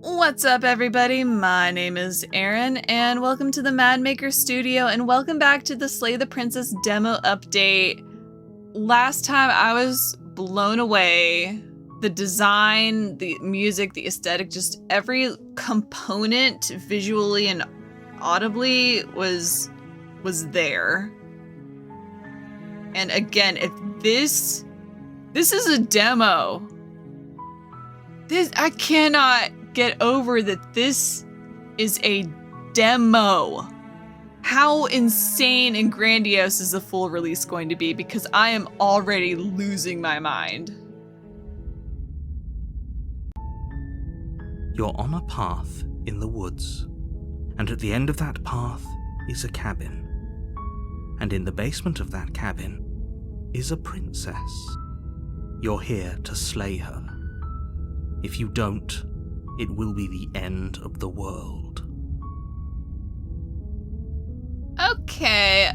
What's up, everybody? My name is Erin, and welcome to the Mad Maker Studio, and welcome back to the Slay the Princess demo update. Last time I was blown away. The design, the music, the aesthetic, just every component visually and audibly was there. And again, if this is a demo. I cannot get over that this is a demo. How insane and grandiose is the full release going to be? Because I am already losing my mind. You're on a path in the woods, and at the end of that path is a cabin. And in the basement of that cabin is a princess. You're here to slay her. If you don't, it will be the end of the world. Okay.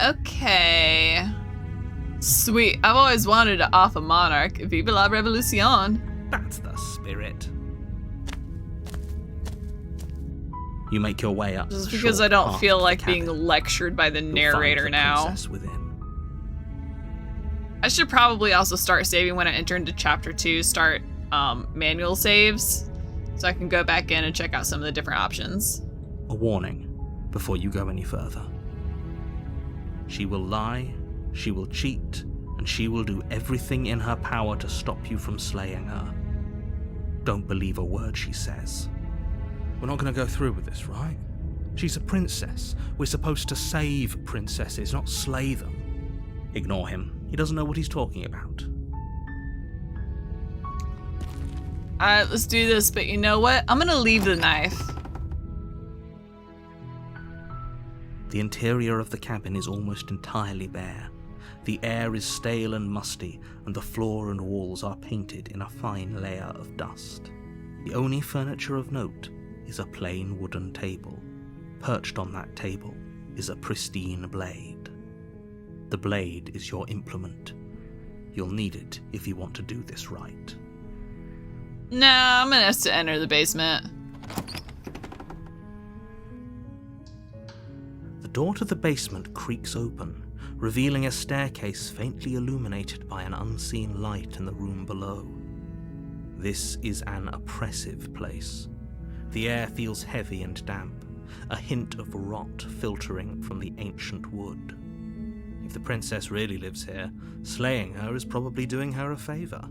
Sweet. I've always wanted to off a monarch. Vive la revolution. That's the spirit. You make your way up. Just because I don't feel like being lectured by the narrator now. I should probably also start saving when I enter into chapter 2, start manual saves, so I can go back in and check out some of the different options. A warning before you go any further. She will lie, she will cheat, and she will do everything in her power to stop you from slaying her. Don't believe a word she says. We're not going to go through with this, right? She's a princess. We're supposed to save princesses, not slay them. Ignore him. He doesn't know what he's talking about. Alright, let's do this, but you know what? I'm gonna leave the knife. The interior of the cabin is almost entirely bare. The air is stale and musty, and the floor and walls are painted in a fine layer of dust. The only furniture of note is a plain wooden table. Perched on that table is a pristine blade. The blade is your implement. You'll need it if you want to do this right. Nah, I'm gonna have to enter the basement. The door to the basement creaks open, revealing a staircase faintly illuminated by an unseen light in the room below. This is an oppressive place. The air feels heavy and damp, a hint of rot filtering from the ancient wood. If the princess really lives here, slaying her is probably doing her a favor.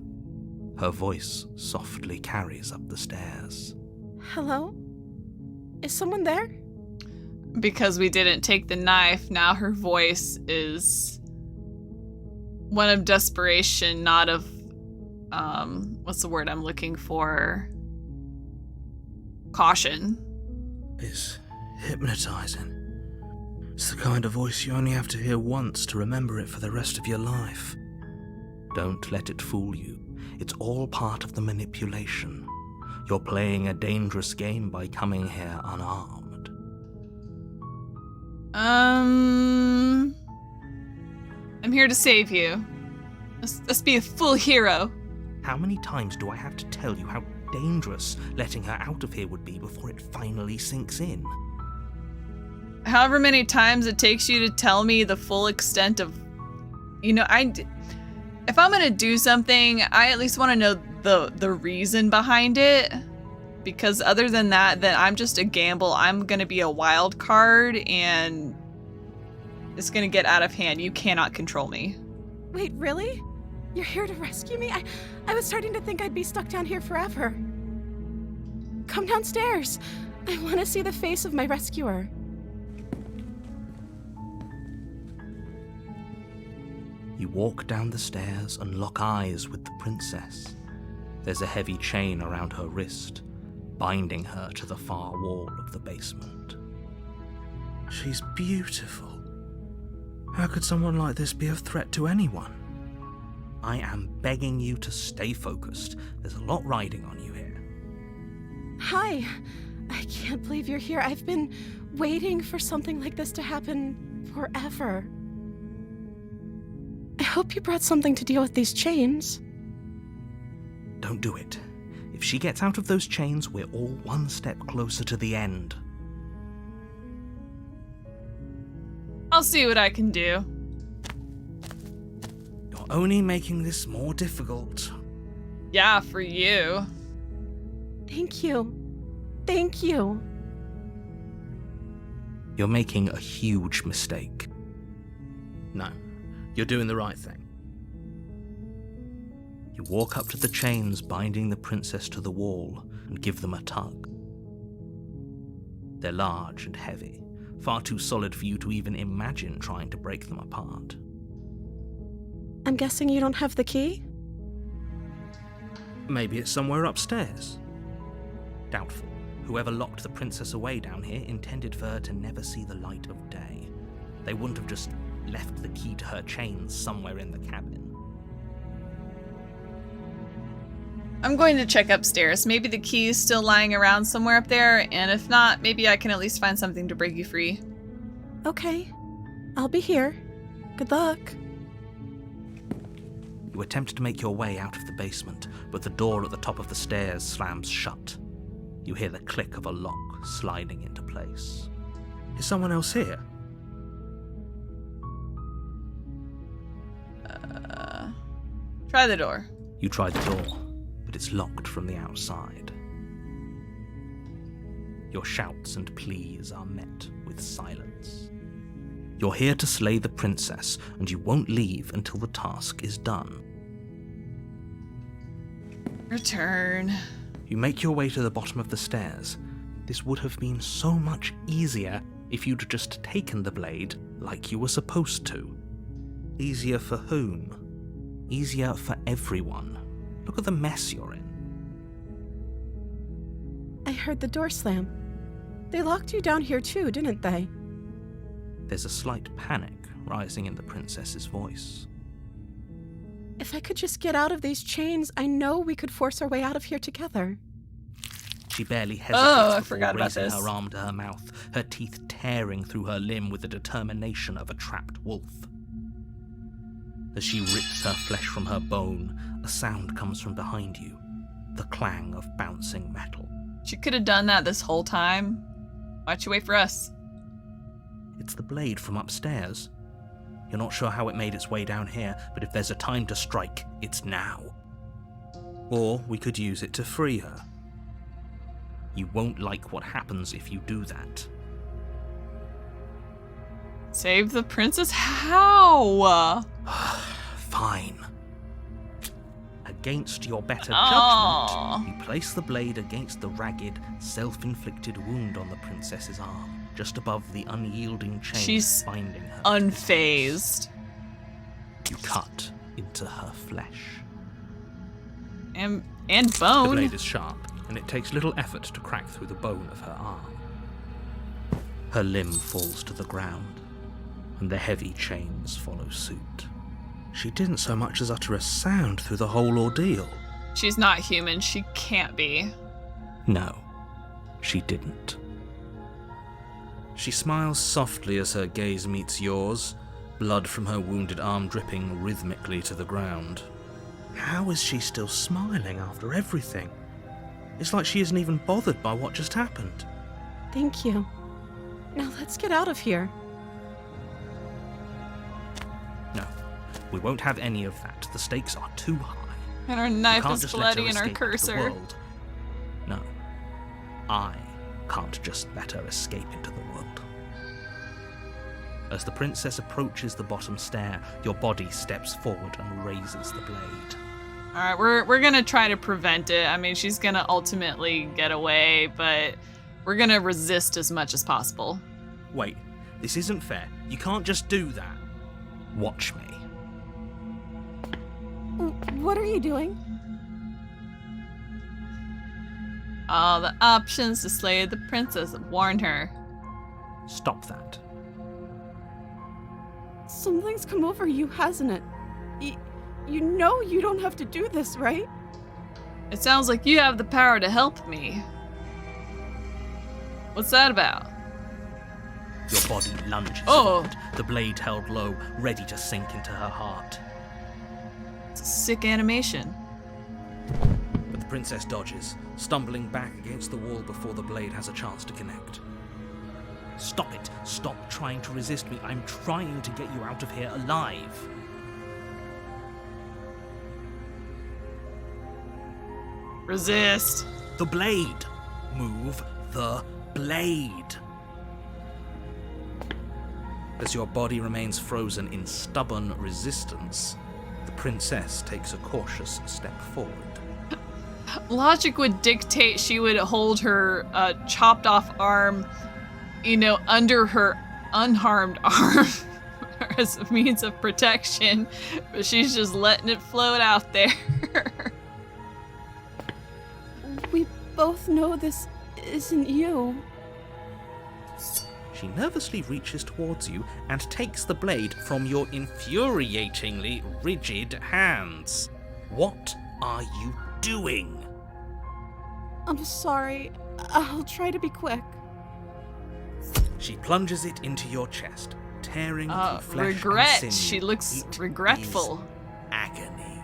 Her voice softly carries up the stairs. Hello? Is someone there? Because we didn't take the knife, now her voice is one of desperation, not of, what's the word I'm looking for? Caution. It's hypnotizing. It's the kind of voice you only have to hear once to remember it for the rest of your life. Don't let it fool you. It's all part of the manipulation. You're playing a dangerous game by coming here unarmed. I'm here to save you. Let's be a full hero. How many times do I have to tell you how dangerous letting her out of here would be before it finally sinks in? However many times it takes you to tell me the full extent of, if I'm gonna do something, I at least want to know the reason behind it. Because other than that, then I'm just a gamble. I'm gonna be a wild card and it's gonna get out of hand. You cannot control me. Wait, really? You're here to rescue me? I was starting to think I'd be stuck down here forever. Come downstairs. I want to see the face of my rescuer. You walk down the stairs and lock eyes with the princess. There's a heavy chain around her wrist, binding her to the far wall of the basement. She's beautiful. How could someone like this be a threat to anyone? I am begging you to stay focused. There's a lot riding on you here. Hi. I can't believe you're here. I've been waiting for something like this to happen forever. I hope you brought something to deal with these chains. Don't do it. If she gets out of those chains, we're all one step closer to the end. I'll see what I can do. You're only making this more difficult. Yeah, for you. Thank you. Thank you. You're making a huge mistake. No, you're doing the right thing. You walk up to the chains binding the princess to the wall and give them a tug. They're large and heavy, far too solid for you to even imagine trying to break them apart. I'm guessing you don't have the key? Maybe it's somewhere upstairs. Doubtful. Whoever locked the princess away down here intended for her to never see the light of day. They wouldn't have just left the key to her chains somewhere in the cabin. I'm going to check upstairs. Maybe the key is still lying around somewhere up there, and if not, maybe I can at least find something to break you free. Okay. I'll be here. Good luck. You attempt to make your way out of the basement, but the door at the top of the stairs slams shut. You hear the click of a lock sliding into place. Is someone else here? Try the door. You try the door, but it's locked from the outside. Your shouts and pleas are met with silence. You're here to slay the princess, and you won't leave until the task is done. Return. You make your way to the bottom of the stairs. This would have been so much easier if you'd just taken the blade like you were supposed to. Easier for whom? Easier for everyone. Look at the mess you're in. I heard the door slam. They locked you down here too, didn't they? There's a slight panic rising in the princess's voice. If I could just get out of these chains, I know we could force our way out of here together. She barely hesitates I before forgot about raising this. her arm to her mouth, her teeth tearing through her limb with the determination of a trapped wolf. As she rips her flesh from her bone, a sound comes from behind you, the clang of bouncing metal. She could have done that this whole time. Why'd you wait for us? It's the blade from upstairs. You're not sure how it made its way down here, but if there's a time to strike, it's now. Or we could use it to free her. You won't like what happens if you do that. Save the princess? How? Fine. Against your better Aw. judgment, you place the blade against the ragged, self-inflicted wound on the princess's arm, just above the unyielding chain She's binding her. Unfazed. You cut into her flesh. And The bone. blade is sharp, and it takes little effort to crack through the bone of her arm. Her limb falls to the ground, and the heavy chains follow suit. She didn't so much as utter a sound through the whole ordeal. She's not human. She can't be. No, she didn't. She smiles softly as her gaze meets yours, blood from her wounded arm dripping rhythmically to the ground. How is she still smiling after everything? It's like she isn't even bothered by what just happened. Thank you. Now let's get out of here. No, we won't have any of that. The stakes are too high. And her You knife can't is just let her bloody and her escape into the cursor. world. No, I can't just let her escape into the world. As the princess approaches the bottom stair, your body steps forward and raises the blade. Alright, we're gonna try to prevent it. I mean, she's gonna ultimately get away, but we're gonna resist as much as possible. Wait, this isn't fair. You can't just do that. Watch me. What are you doing? All the options to slay the princess have warned her. Stop that. Something's come over you, hasn't it? You know you don't have to do this, right? It sounds like you have the power to help me. What's that about? Your body lunges Oh. forward, the blade held low, ready to sink into her heart. It's a sick animation. But the princess dodges, stumbling back against the wall before the blade has a chance to connect. Stop it! Stop trying to resist me. I'm trying to get you out of here alive. Resist. The blade! Move the blade! As your body remains frozen in stubborn resistance, the princess takes a cautious step forward. Logic would dictate she would hold her chopped off arm, under her unharmed arm as a means of protection, but she's just letting it float out there. We both know this isn't you. She nervously reaches towards you and takes the blade from your infuriatingly rigid hands. What are you doing? I'm sorry. I'll try to be quick. She plunges it into your chest, tearing through flesh regret. and sinew. She looks It regretful. is agony.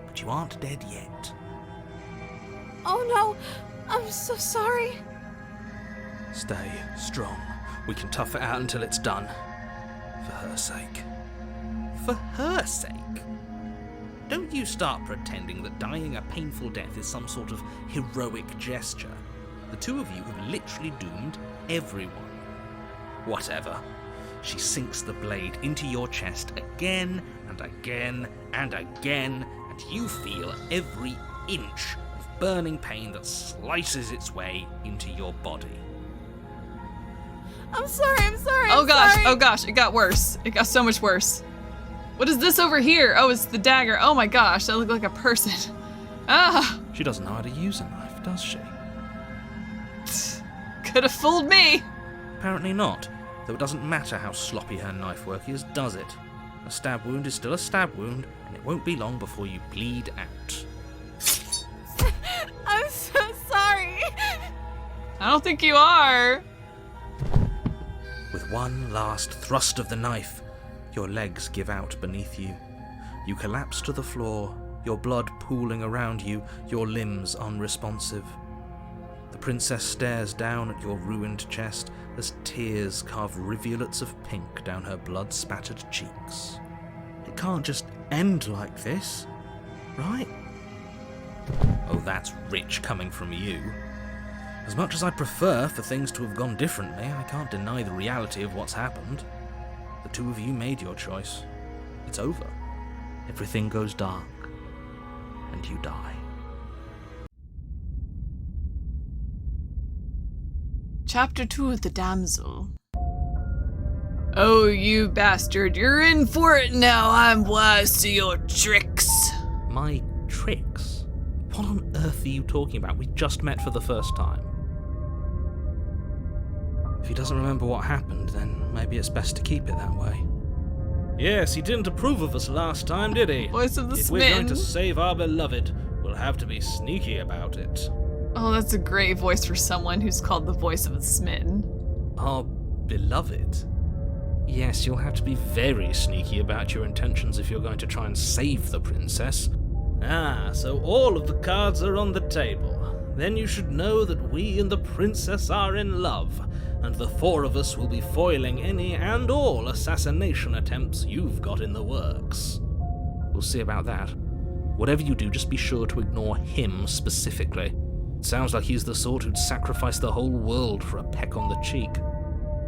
But you aren't dead yet. Oh no, I'm so sorry. Stay strong. We can tough it out until it's done. For her sake. For her sake? Don't you start pretending that dying a painful death is some sort of heroic gesture. The two of you have literally doomed everyone. Whatever. She sinks the blade into your chest again and again and again, and you feel every inch of burning pain that slices its way into your body. I'm sorry. Oh gosh, sorry. oh gosh, it got worse. It got so much worse. What is this over here? Oh, it's the dagger. Oh my gosh, that looked like a person. Ah! She doesn't know how to use a knife, does she? Could have fooled me. Apparently not, though it doesn't matter how sloppy her knife work is, does it? A stab wound is still a stab wound, and it won't be long before you bleed out. I'm so sorry. I don't think you are. With one last thrust of the knife, your legs give out beneath you. You collapse to the floor, your blood pooling around you, your limbs unresponsive. The princess stares down at your ruined chest as tears carve rivulets of pink down her blood-spattered cheeks. It can't just end like this, right? Oh, that's rich coming from you. As much as I'd prefer for things to have gone differently, I can't deny the reality of what's happened. The two of you made your choice. It's over. Everything goes dark, and you die. Chapter 2, The Damsel. Oh, you bastard, you're in for it now. I'm wise to your tricks. My tricks? What on earth are you talking about? We just met for the first time. If he doesn't remember what happened, then maybe it's best to keep it that way. Yes, he didn't approve of us last time, did he? Voice of the If we're going smitten. to save our beloved, we'll have to be sneaky about it. Oh, that's a great voice for someone who's called the voice of the smitten. Our beloved? Yes, you'll have to be very sneaky about your intentions if you're going to try and save the princess. Ah, so all of the cards are on the table. Then you should know that we and the princess are in love, and the four of us will be foiling any and all assassination attempts you've got in the works. We'll see about that. Whatever you do, just be sure to ignore him specifically. It sounds like he's the sort who'd sacrifice the whole world for a peck on the cheek.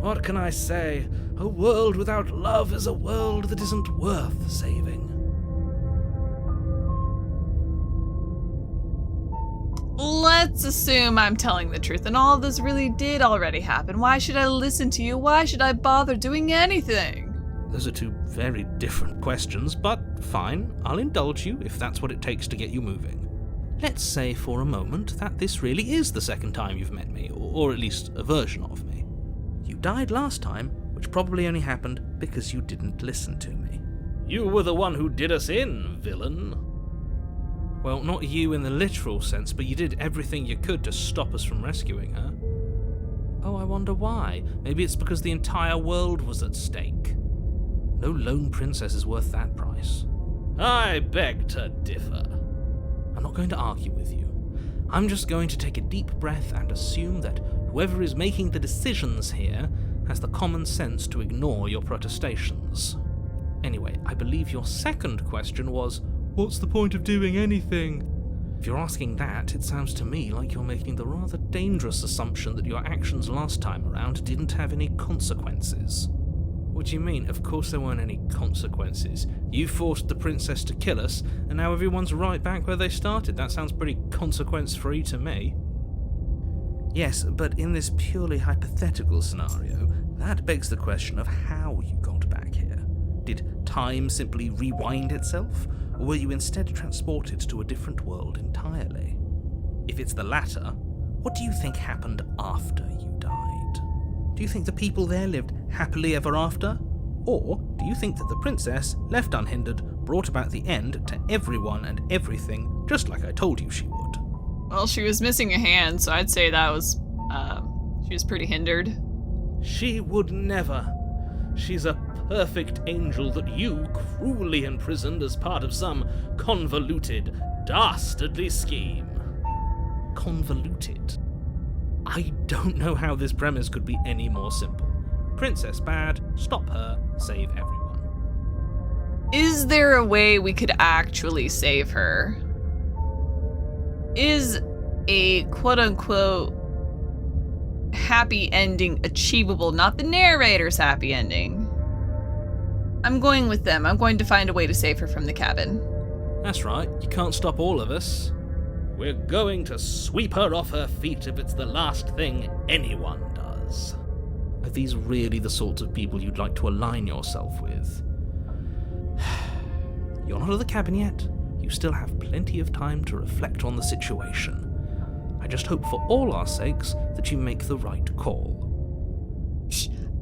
What can I say? A world without love is a world that isn't worth saving. Let's assume I'm telling the truth and all of this really did already happen. Why should I listen to you? Why should I bother doing anything? Those are two very different questions, but fine, I'll indulge you if that's what it takes to get you moving. Let's say for a moment that this really is the second time you've met me, or at least a version of me. You died last time, which probably only happened because you didn't listen to me. You were the one who did us in, villain. Well, not you in the literal sense, but you did everything you could to stop us from rescuing her. Oh, I wonder why. Maybe it's because the entire world was at stake. No lone princess is worth that price. I beg to differ. I'm not going to argue with you. I'm just going to take a deep breath and assume that whoever is making the decisions here has the common sense to ignore your protestations. Anyway, I believe your second question was, what's the point of doing anything? If you're asking that, it sounds to me like you're making the rather dangerous assumption that your actions last time around didn't have any consequences. What do you mean? Of course there weren't any consequences. You forced the princess to kill us, and now everyone's right back where they started. That sounds pretty consequence-free to me. Yes, but in this purely hypothetical scenario, that begs the question of how you got back here. Did time simply rewind itself, or were you instead transported to a different world entirely? If it's the latter, what do you think happened after you died? Do you think the people there lived happily ever after? Or do you think that the princess, left unhindered, brought about the end to everyone and everything, just like I told you she would? Well, she was missing a hand, so I'd say that was, she was pretty hindered. She would never. She's a perfect angel that you cruelly imprisoned as part of some convoluted, dastardly scheme. Convoluted? I don't know how this premise could be any more simple. Princess bad, stop her, save everyone. Is there a way we could actually save her? Is a quote-unquote happy ending achievable? Not the narrator's happy ending. I'm going with them. I'm going to find a way to save her from the cabin. That's right, you can't stop all of us. We're going to sweep her off her feet if it's the last thing anyone does. Are these really the sorts of people you'd like to align yourself with? You're not at the cabin yet. You still have plenty of time to reflect on the situation. I just hope for all our sakes that you make the right call.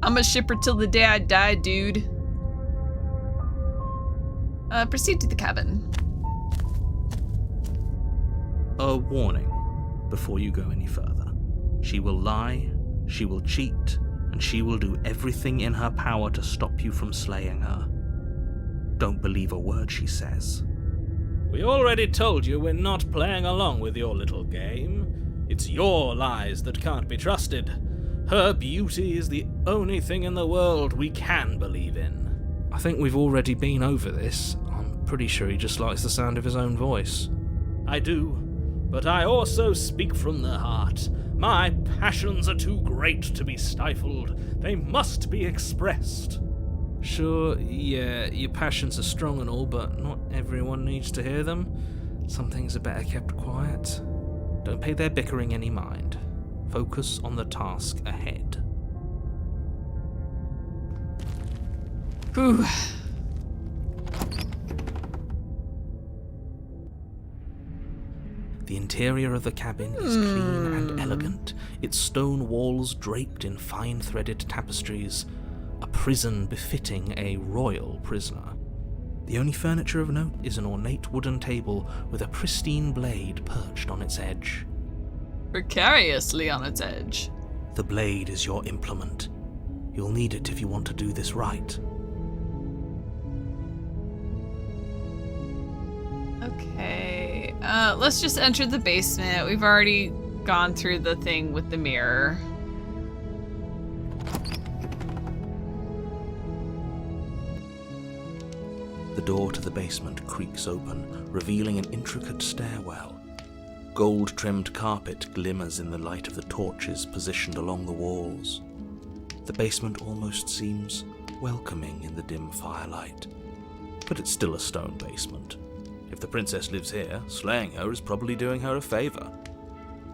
I'm a shipper till the day I die, dude. Proceed to the cabin. A warning before you go any further. She will lie, she will cheat, and she will do everything in her power to stop you from slaying her. Don't believe a word she says. We already told you we're not playing along with your little game. It's your lies that can't be trusted. Her beauty is the only thing in the world we can believe in. I think we've already been over this. I'm pretty sure he just likes the sound of his own voice. I do. But I also speak from the heart. My passions are too great to be stifled. They must be expressed. Sure, yeah, your passions are strong and all, but not everyone needs to hear them. Some things are better kept quiet. Don't pay their bickering any mind. Focus on the task ahead. Whew. The interior of the cabin is clean and elegant, its stone walls draped in fine-threaded tapestries, a prison befitting a royal prisoner. The only furniture of note is an ornate wooden table with a pristine blade perched on its edge. Precariously on its edge. The blade is your implement. You'll need it if you want to do this right. Okay, let's just enter the basement. We've already gone through the thing with the mirror. The door to the basement creaks open, revealing an intricate stairwell. Gold-trimmed carpet glimmers in the light of the torches positioned along the walls. The basement almost seems welcoming in the dim firelight. But it's still a stone basement. If the princess lives here, slaying her is probably doing her a favor.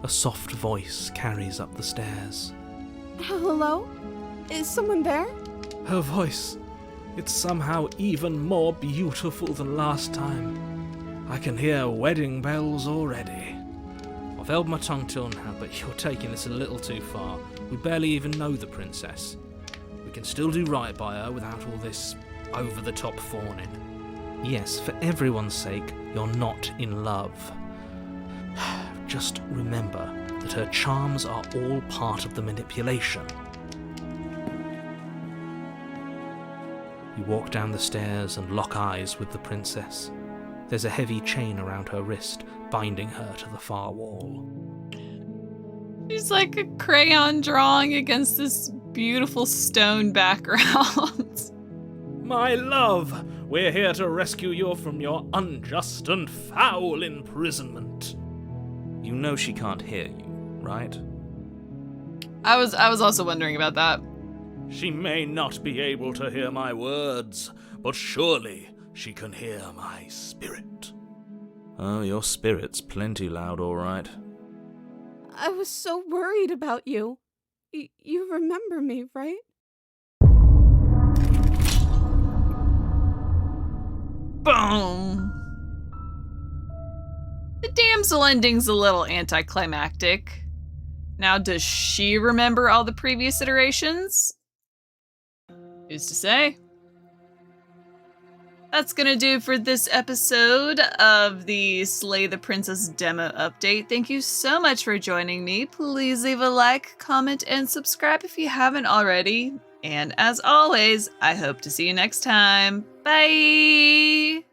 A soft voice carries up the stairs. Hello? Is someone there? Her voice, it's somehow even more beautiful than last time. I can hear wedding bells already. I've held my tongue till now, but you're taking this a little too far. We barely even know the princess. We can still do right by her without all this over-the-top fawning. Yes, for everyone's sake, you're not in love. Just remember that her charms are all part of the manipulation. You walk down the stairs and lock eyes with the princess. There's a heavy chain around her wrist, binding her to the far wall. She's like a crayon drawing against this beautiful stone background. My love, we're here to rescue you from your unjust and foul imprisonment. You know she can't hear you, right? I was also wondering about that. She may not be able to hear my words, but surely she can hear my spirit. Oh, your spirit's plenty loud, all right. I was so worried about you. You remember me, right? Boom! The damsel ending's a little anticlimactic. Now, does she remember all the previous iterations? Who's to say? That's gonna do for this episode of the Slay the Princess demo update. Thank you so much for joining me. Please leave a like, comment, and subscribe if you haven't already. And as always, I hope to see you next time. Bye!